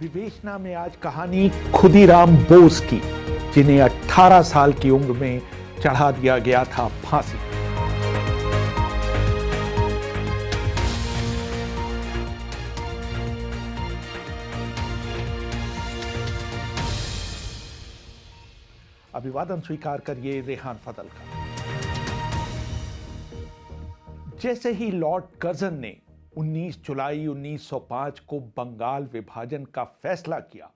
विवेचना में आज कहानी खुदीराम बोस की, जिन्हें 18 साल की उम्र में चढ़ा दिया गया था फांसी। अभिवादन स्वीकार करिए रेहान फजल का। जैसे ही लॉर्ड कर्जन ने 19 जुलाई 1905 को बंगाल विभाजन का फैसला किया,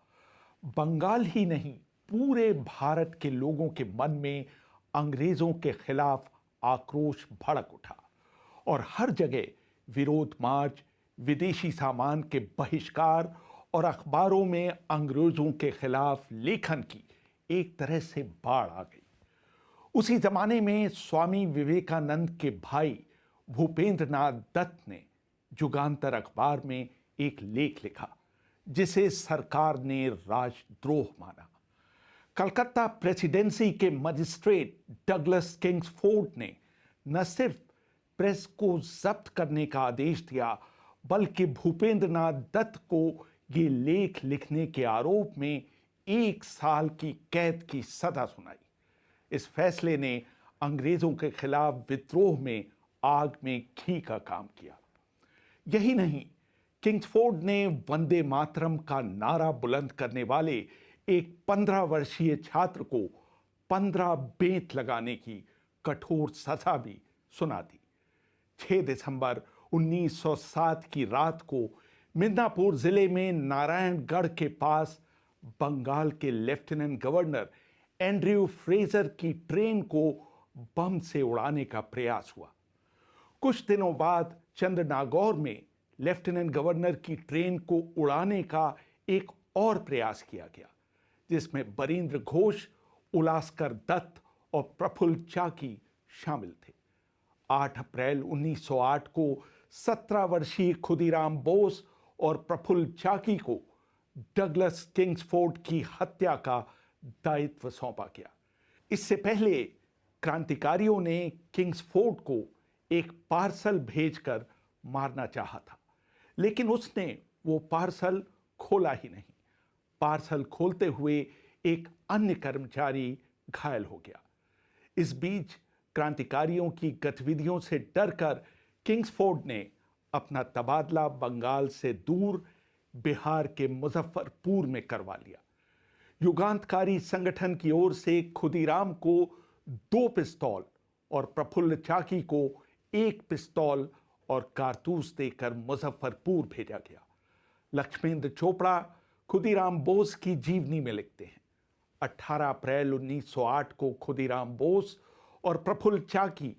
बंगाल ही नहीं पूरे भारत के लोगों के मन में अंग्रेजों के खिलाफ आक्रोश भड़क उठा और हर जगह विरोध मार्च, विदेशी सामान के बहिष्कार और अखबारों में अंग्रेजों के खिलाफ लेखन की एक तरह से बाढ़ आ गई। उसी जमाने में स्वामी विवेकानंद के भाई भूपेंद्र नाथ दत्त ने जुगांतर अखबार में एक लेख लिखा जिसे सरकार ने राजद्रोह माना। कलकत्ता प्रेसिडेंसी के मजिस्ट्रेट डगलस किंग्सफोर्ड ने न सिर्फ प्रेस को जब्त करने का आदेश दिया, बल्कि भूपेंद्र नाथ दत्त को ये लेख लिखने के आरोप में 1 साल की कैद की सजा सुनाई। इस फैसले ने अंग्रेजों के खिलाफ विद्रोह में आग में घी का काम किया। यही नहीं, किंग्सफोर्ड ने वंदे मातरम का नारा बुलंद करने वाले एक 15 वर्षीय छात्र को 15 बेंत लगाने की कठोर सजा भी सुना दी। 6 दिसंबर 1907 की रात को मिदनापुर जिले में नारायणगढ़ के पास बंगाल के लेफ्टिनेंट गवर्नर एंड्रयू फ्रेजर की ट्रेन को बम से उड़ाने का प्रयास हुआ। कुछ दिनों बाद चंद्रनागौर में लेफ्टिनेंट गवर्नर की ट्रेन को उड़ाने का एक और प्रयास किया गया, जिसमें बरींद्र घोष, उलास्कर दत्त और प्रफुल्ल चाकी शामिल थे। 8 अप्रैल 1908 को 17 वर्षीय खुदीराम बोस और प्रफुल्ल चाकी को डगलस किंग्सफोर्ड की हत्या का दायित्व सौंपा गया। इससे पहले क्रांतिकारियों ने किंग्सफोर्ड को एक पार्सल भेजकर मारना चाहा था, लेकिन उसने वो पार्सल खोला ही नहीं। पार्सल खोलते हुए एक अन्य कर्मचारी घायल हो गया। इस बीच क्रांतिकारियों की गतिविधियों से डरकर किंग्सफोर्ड ने अपना तबादला बंगाल से दूर बिहार के मुजफ्फरपुर में करवा लिया। युगांतकारी संगठन की ओर से खुदीराम को 2 पिस्तौल और प्रफुल्ल चाकी को 1 पिस्तौल और कारतूस देकर मुजफ्फरपुर भेजा गया। लक्ष्मेंद्र चोपड़ा खुदीराम बोस की जीवनी में लिखते हैं, 18 अप्रैल 1908 को खुदीराम बोस और प्रफुल्ल चाकी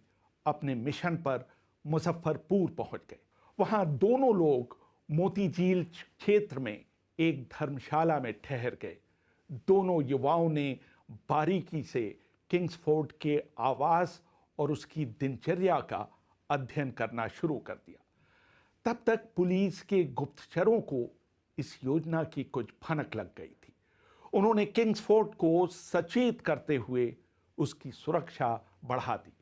अपने मिशन पर मुजफ्फरपुर पहुंच गए। वहां दोनों लोग मोतीझील क्षेत्र में एक धर्मशाला में ठहर गए। दोनों युवाओं ने बारीकी से किंग्सफोर्ड के आवास और उसकी दिनचर्या का अध्ययन करना शुरू कर दिया। तब तक पुलिस के गुप्तचरों को इस योजना की कुछ भनक लग गई थी। उन्होंने किंग्सफोर्ड को सचेत करते हुए उसकी सुरक्षा बढ़ा दी।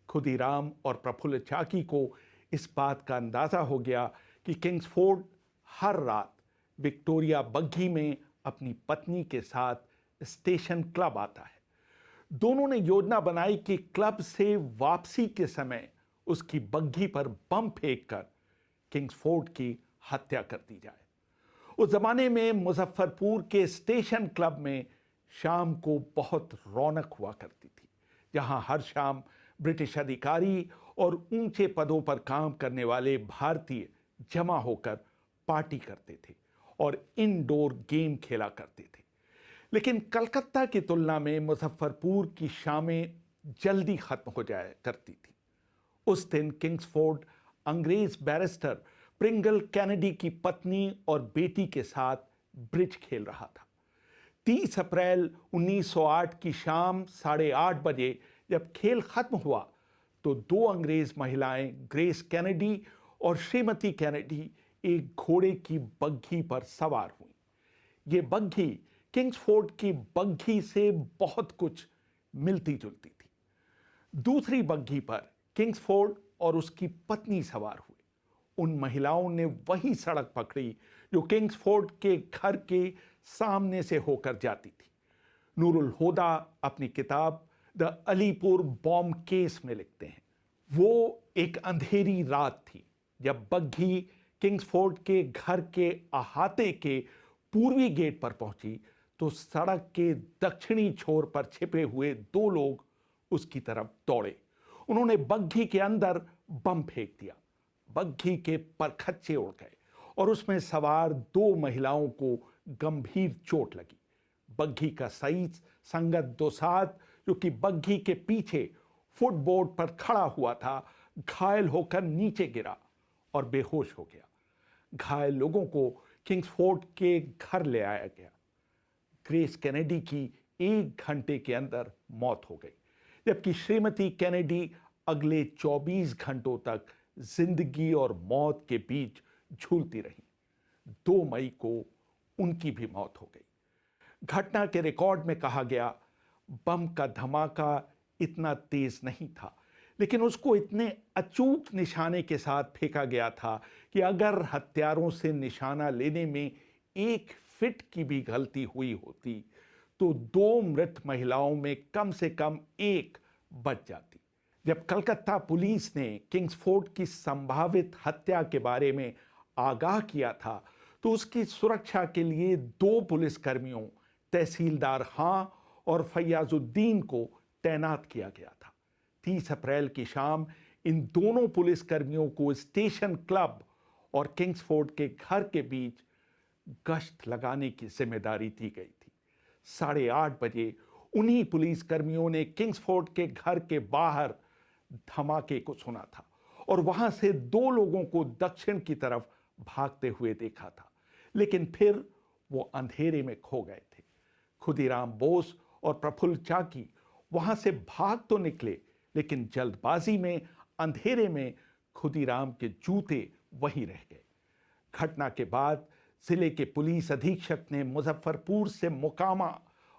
खुदीराम और प्रफुल्ल चाकी को इस बात का अंदाजा हो गया कि किंग्सफोर्ड हर रात विक्टोरिया बग्घी में अपनी पत्नी के साथ स्टेशन क्लब आता है। दोनों ने योजना बनाई कि क्लब से वापसी के समय उसकी बग्घी पर बम फेंककर किंग्सफोर्ड की हत्या कर दी जाए। उस जमाने में मुजफ्फरपुर के स्टेशन क्लब में शाम को बहुत रौनक हुआ करती थी, जहां हर शाम ब्रिटिश अधिकारी और ऊंचे पदों पर काम करने वाले भारतीय जमा होकर पार्टी करते थे और इनडोर गेम खेला करते थे। लेकिन कलकत्ता की तुलना में मुजफ्फरपुर की शामें जल्दी खत्म हो जाया करती थी। उस दिन किंग्सफोर्ड अंग्रेज बैरिस्टर प्रिंगल कैनेडी की पत्नी और बेटी के साथ ब्रिज खेल रहा था। 30 अप्रैल 1908 की शाम 8:30 बजे जब खेल खत्म हुआ तो 2 अंग्रेज महिलाएं ग्रेस कैनेडी और श्रीमती कैनेडी एक घोड़े की बग्घी पर सवार हुई। ये बग्घी किंग्सफोर्ड की बग्घी से बहुत कुछ मिलती जुलती थी। दूसरी बग्घी पर किंग्सफोर्ड और उसकी पत्नी सवार हुए। उन महिलाओं ने वही सड़क पकड़ी जो किंग्सफोर्ड के घर के सामने से होकर जाती थी। नूरुल हुदा अपनी किताब द अलीपुर बॉम्ब केस में लिखते हैं, वो एक अंधेरी रात थी जब बग्घी किंग्सफोर्ड के घर के अहाते के पूर्वी गेट पर पहुंची तो सड़क के दक्षिणी छोर पर छिपे हुए दो लोग उसकी तरफ दौड़े। उन्होंने बग्घी के अंदर बम फेंक दिया। बग्घी के परखच्चे उड़ गए और उसमें सवार दो महिलाओं को गंभीर चोट लगी। बग्घी का सईद संगत दोसाद, जो कि बग्घी के पीछे फुटबोर्ड पर खड़ा हुआ था, घायल होकर नीचे गिरा और बेहोश हो गया। घायल लोगों को किंग्सफोर्ड के घर ले आया गया। ग्रेस कैनेडी की 1 घंटे के अंदर मौत हो गई, जबकि श्रीमती कैनेडी अगले 24 घंटों तक जिंदगी और मौत के बीच झूलती रही। 2 मई को उनकी भी मौत हो गई। घटना के रिकॉर्ड में कहा गया, बम का धमाका इतना तेज नहीं था, लेकिन उसको इतने अचूक निशाने के साथ फेंका गया था कि अगर हत्यारों से निशाना लेने में 1 फिट की भी गलती हुई होती तो 2 मृत महिलाओं में कम से कम 1 बच जाती। जब कलकत्ता पुलिस ने किंग्सफोर्ड की संभावित हत्या के बारे में आगाह किया था तो उसकी सुरक्षा के लिए 2 पुलिसकर्मियों, तहसीलदार खां और फैयाजुद्दीन को तैनात किया गया था। 30 अप्रैल की शाम इन दोनों पुलिसकर्मियों को स्टेशन क्लब और किंग्सफोर्ड के घर के बीच गश्त लगाने की जिम्मेदारी दी गई थी। 8:30 बजे उन्हीं पुलिसकर्मियों ने किंग्सफोर्ड के घर के बाहर धमाके को सुना था और वहां से 2 लोगों को दक्षिण की तरफ भागते हुए देखा था, लेकिन फिर वो अंधेरे में खो गए थे। खुदीराम बोस और प्रफुल्ल चाकी वहां से भाग तो निकले, लेकिन जल्दबाजी में अंधेरे में खुदीराम के जूते वहीं रह गए। घटना के बाद जिले के पुलिस अधीक्षक ने मुजफ्फरपुर से मोकामा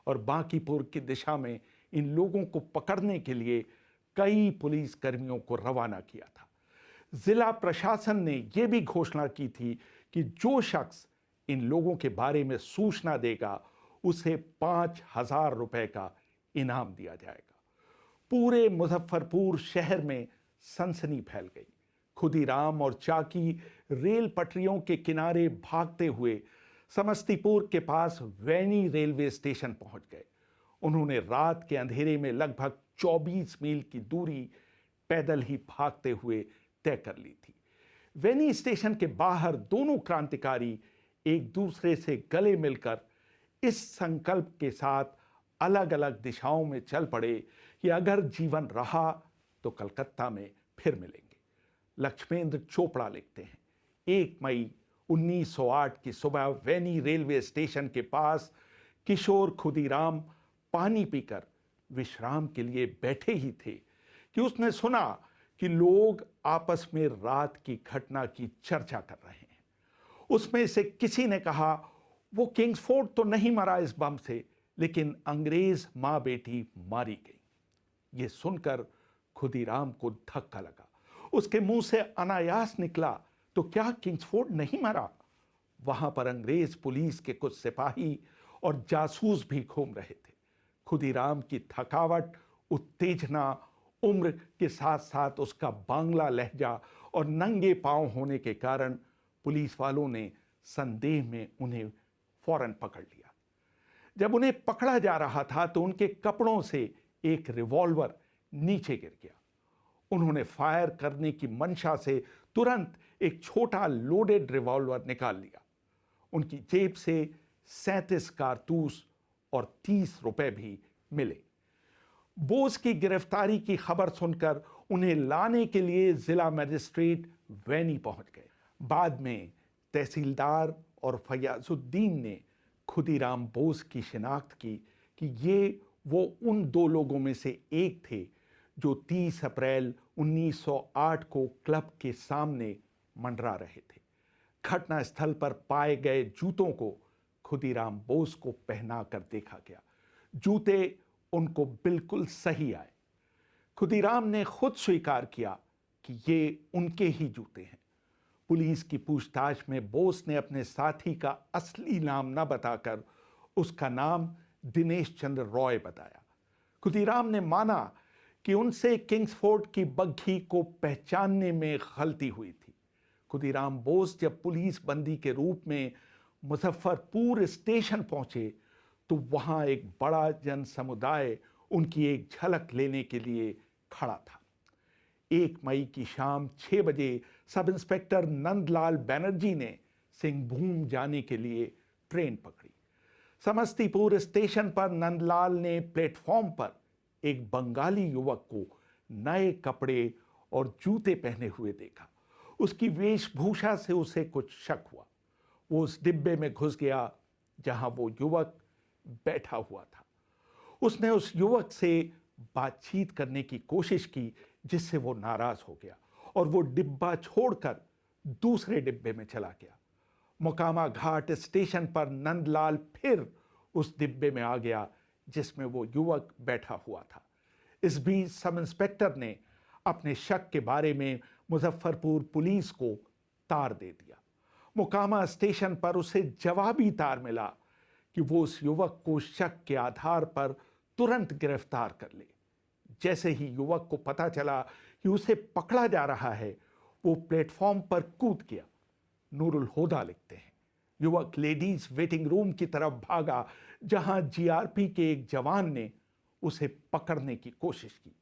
और बांकीपुर की दिशा में इन लोगों को पकड़ने के लिए कई पुलिस कर्मियों को रवाना किया था। जिला प्रशासन ने यह भी घोषणा की थी कि जो शख्स इन लोगों के बारे में सूचना देगा उसे 5,000 रुपए का इनाम दिया जाएगा। पूरे मुजफ्फरपुर शहर में सनसनी फैल गई। खुदीराम और चाकी रेल पटरियों के किनारे भागते हुए समस्तीपुर के पास वैनी रेलवे स्टेशन पहुंच गए। उन्होंने रात के अंधेरे में लगभग 24 मील की दूरी पैदल ही भागते हुए तय कर ली थी। वैनी स्टेशन के बाहर दोनों क्रांतिकारी एक दूसरे से गले मिलकर इस संकल्प के साथ अलग अलग दिशाओं में चल पड़े कि अगर जीवन रहा तो कलकत्ता में फिर मिलेंगे। लक्ष्मेंद्र चोपड़ा लिखते हैं, 1 मई 1908 की सुबह वैनी रेलवे स्टेशन के पास किशोर खुदीराम पानी पीकर विश्राम के लिए बैठे ही थे कि उसने सुना कि लोग आपस में रात की घटना की चर्चा कर रहे हैं। उसमें से किसी ने कहा, वो किंग्सफोर्ड तो नहीं मरा इस बम से, लेकिन अंग्रेज मां बेटी मारी गई। ये सुनकर खुदीराम को धक्का लगा। उसके मुंह से अनायास निकला, तो क्या किंग्सफोर्ड नहीं मरा? वहां पर अंग्रेज पुलिस के कुछ सिपाही और जासूस भी घूम रहे थे। खुदीराम की थकावट, उत्तेजना, उम्र के साथ साथ उसका बांग्ला लहजा और नंगे पांव होने के कारण पुलिस वालों ने संदेह में उन्हें फौरन पकड़ लिया। जब उन्हें पकड़ा जा रहा था तो उनके कपड़ों से एक रिवॉल्वर नीचे गिर गया। उन्होंने फायर करने की मंशा से तुरंत एक छोटा लोडेड रिवॉल्वर निकाल लिया। उनकी जेब से 37 कारतूस और 30 रुपए भी मिले। बोस की गिरफ्तारी की खबर सुनकर उन्हें लाने के लिए जिला मजिस्ट्रेट वैनी पहुंच गए। बाद में तहसीलदार और फयाजुद्दीन ने खुदीराम बोस की शिनाख्त की कि ये वो उन 2 लोगों में से एक थे जो 30 अप्रैल 1908 को क्लब के सामने मंडरा रहे थे। घटना स्थल पर पाए गए जूतों को खुदीराम बोस को पहना कर देखा गया। जूते उनको बिल्कुल सही आए। खुदीराम ने खुद स्वीकार किया कि ये उनके ही जूते हैं। पुलिस की पूछताछ में बोस ने अपने साथी का असली नाम न बताकर उसका नाम दिनेश चंद्र रॉय बताया। खुदीराम ने माना कि उनसे किंग्सफोर्ड की बग्घी को पहचानने में गलती हुई थी। खुदीराम बोस जब पुलिस बंदी के रूप में मुजफ्फरपुर स्टेशन पहुंचे तो वहां एक बड़ा जन समुदाय उनकी एक झलक लेने के लिए खड़ा था। 1 मई की शाम 6 बजे सब इंस्पेक्टर नंदलाल बैनर्जी ने सिंहभूम जाने के लिए ट्रेन पकड़ी। समस्तीपुर स्टेशन पर नंदलाल ने प्लेटफॉर्म पर एक बंगाली युवक को नए कपड़े और जूते पहने हुए देखा। उसकी वेशभूषा से उसे कुछ शक हुआ। वो उस डिब्बे में घुस गया जहां वो युवक बैठा हुआ था। उसने उस युवक से बातचीत करने की कोशिश की जिससे वो नाराज हो गया और वो डिब्बा छोड़कर दूसरे डिब्बे में चला गया। मोकामा घाट स्टेशन पर नंदलाल फिर उस डिब्बे में आ गया जिसमें वो युवक बैठा हुआ था। इस बीच सब इंस्पेक्टर ने अपने शक के बारे में मुजफ्फरपुर पुलिस को तार दे दिया। मोकामा स्टेशन पर उसे जवाबी तार मिला कि वो उस युवक को शक के आधार पर तुरंत गिरफ्तार कर ले। जैसे ही युवक को पता चला कि उसे पकड़ा जा रहा है, वो प्लेटफॉर्म पर कूद गया। नूरुल होदा लिखते हैं, युवक लेडीज वेटिंग रूम की तरफ भागा जहां जीआरपी के एक जवान ने उसे पकड़ने की कोशिश की।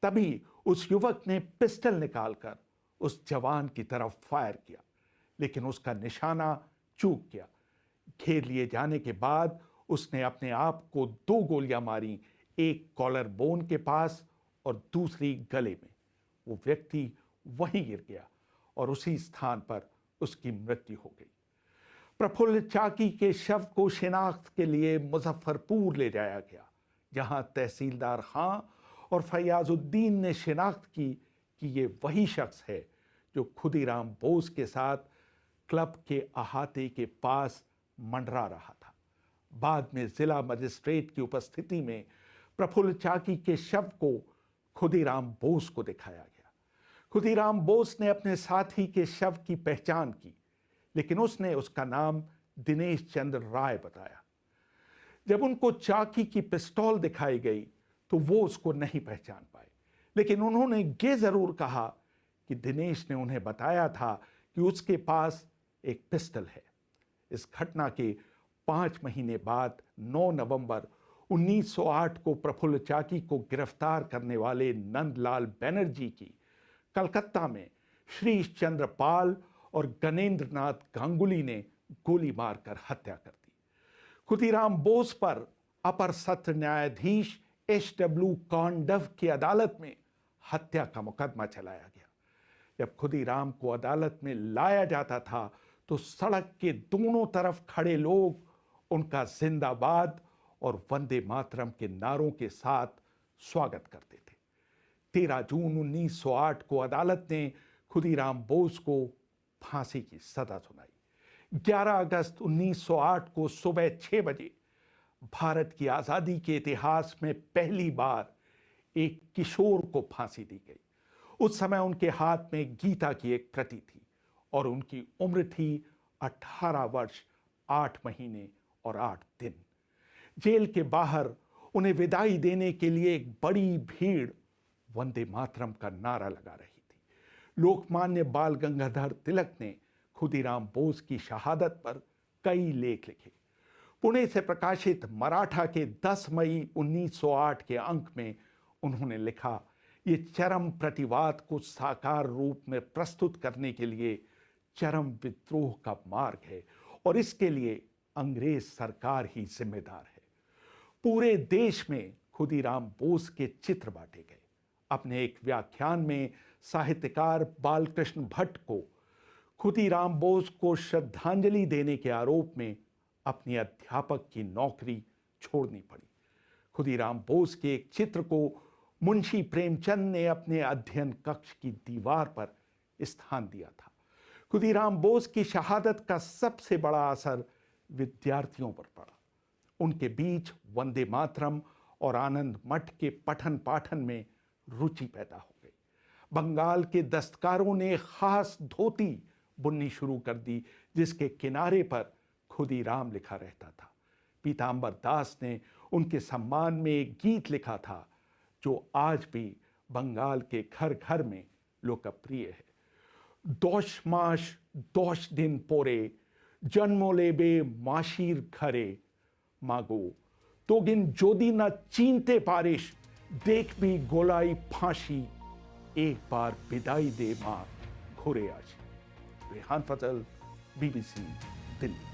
तभी उस युवक ने पिस्टल निकालकर उस जवान की तरफ फायर किया, लेकिन उसका निशाना चूक गया। घेर लिए जाने के बाद उसने अपने आप को 2 गोलियां मारी, एक कॉलर बोन के पास और दूसरी गले में। वो व्यक्ति वहीं गिर गया और उसी स्थान पर उसकी मृत्यु हो गई। प्रफुल्ल चाकी के शव को शिनाख्त के लिए मुजफ्फरपुर ले जाया गया, जहां तहसीलदार खां और फयाजुद्दीन ने शिनाख्त की कि ये वही शख्स है जो खुदीराम बोस के साथ क्लब के अहाते के पास मंडरा रहा था। बाद में जिला मजिस्ट्रेट की उपस्थिति में प्रफुल्ल चाकी के शव को खुदीराम बोस को दिखाया गया। खुदीराम बोस ने अपने साथी के शव की पहचान की, लेकिन उसने उसका नाम दिनेश चंद्र राय बताया। जब उनको चाकी की पिस्तौल दिखाई गई तो वो उसको नहीं पहचान पाए, लेकिन उन्होंने ये जरूर कहा कि दिनेश ने उन्हें बताया था कि उसके पास एक पिस्टल है। इस घटना के 5 महीने बाद 9 नवंबर 1908 को प्रफुल्ल चाकी को गिरफ्तार करने वाले नंदलाल बैनर्जी की कलकत्ता में श्रीश चंद्र पाल और गणेंद्र नाथ गांगुली ने गोली मारकर हत्या कर दी। खुदीराम बोस पर अपर सत्र न्यायाधीश एच.डब्ल्यू. कॉन्डव की अदालत में हत्या का मुकदमा चलाया गया। जब खुदीराम को अदालत में लाया जाता था तो सड़क के दोनों तरफ खड़े लोग उनका जिंदाबाद और वंदे मातरम के नारों के साथ स्वागत करते थे। 13 जून 1908 को अदालत ने खुदीराम बोस को फांसी की सजा सुनाई। 11 अगस्त 1908 को सुबह 6 बजे भारत की आजादी के इतिहास में पहली बार एक किशोर को फांसी दी गई। उस समय उनके हाथ में गीता की एक प्रति थी और उनकी उम्र थी 18 वर्ष 8 महीने और 8 दिन। जेल के बाहर उन्हें विदाई देने के लिए एक बड़ी भीड़ वंदे मातरम का नारा लगा रही थी। लोकमान्य बाल गंगाधर तिलक ने खुदीराम बोस की शहादत पर कई लेख लिखे। पुणे से प्रकाशित मराठा के 10 मई 1908 के अंक में उन्होंने लिखा, ये चरम प्रतिवाद को साकार रूप में प्रस्तुत करने के लिए चरम विद्रोह का मार्ग है और इसके लिए अंग्रेज सरकार ही जिम्मेदार है। पूरे देश में खुदीराम बोस के चित्र बांटे गए। अपने एक व्याख्यान में साहित्यकार बालकृष्ण भट्ट को खुदीराम बोस को श्रद्धांजलि देने के आरोप में अपनी अध्यापक की नौकरी छोड़नी पड़ी। खुदीराम बोस के एक चित्र को मुंशी प्रेमचंद ने अपने अध्ययन कक्ष की दीवार पर स्थान दिया था। खुदीराम बोस की शहादत का सबसे बड़ा असर विद्यार्थियों पर पड़ा। उनके बीच वंदे मातरम और आनंद मठ के पठन पाठन में रुचि पैदा हो गई। बंगाल के दस्तकारों ने खास धोती बुननी शुरू कर दी, जिसके किनारे पर खुदीराम लिखा रहता था। पीताम्बर दास ने उनके सम्मान में एक गीत लिखा था जो आज भी बंगाल के घर घर में लोकप्रिय है। 10 মাস 10 দিন পরে জন্ম লেবে মাসির ঘরে, মাগো তোগিন যদি না চিনতে পারিস দেখবি গোলাই ফাঁসি, एक बार विदाई दे माँ घुरे আসি। रेहान फजल, BBC दिल्ली।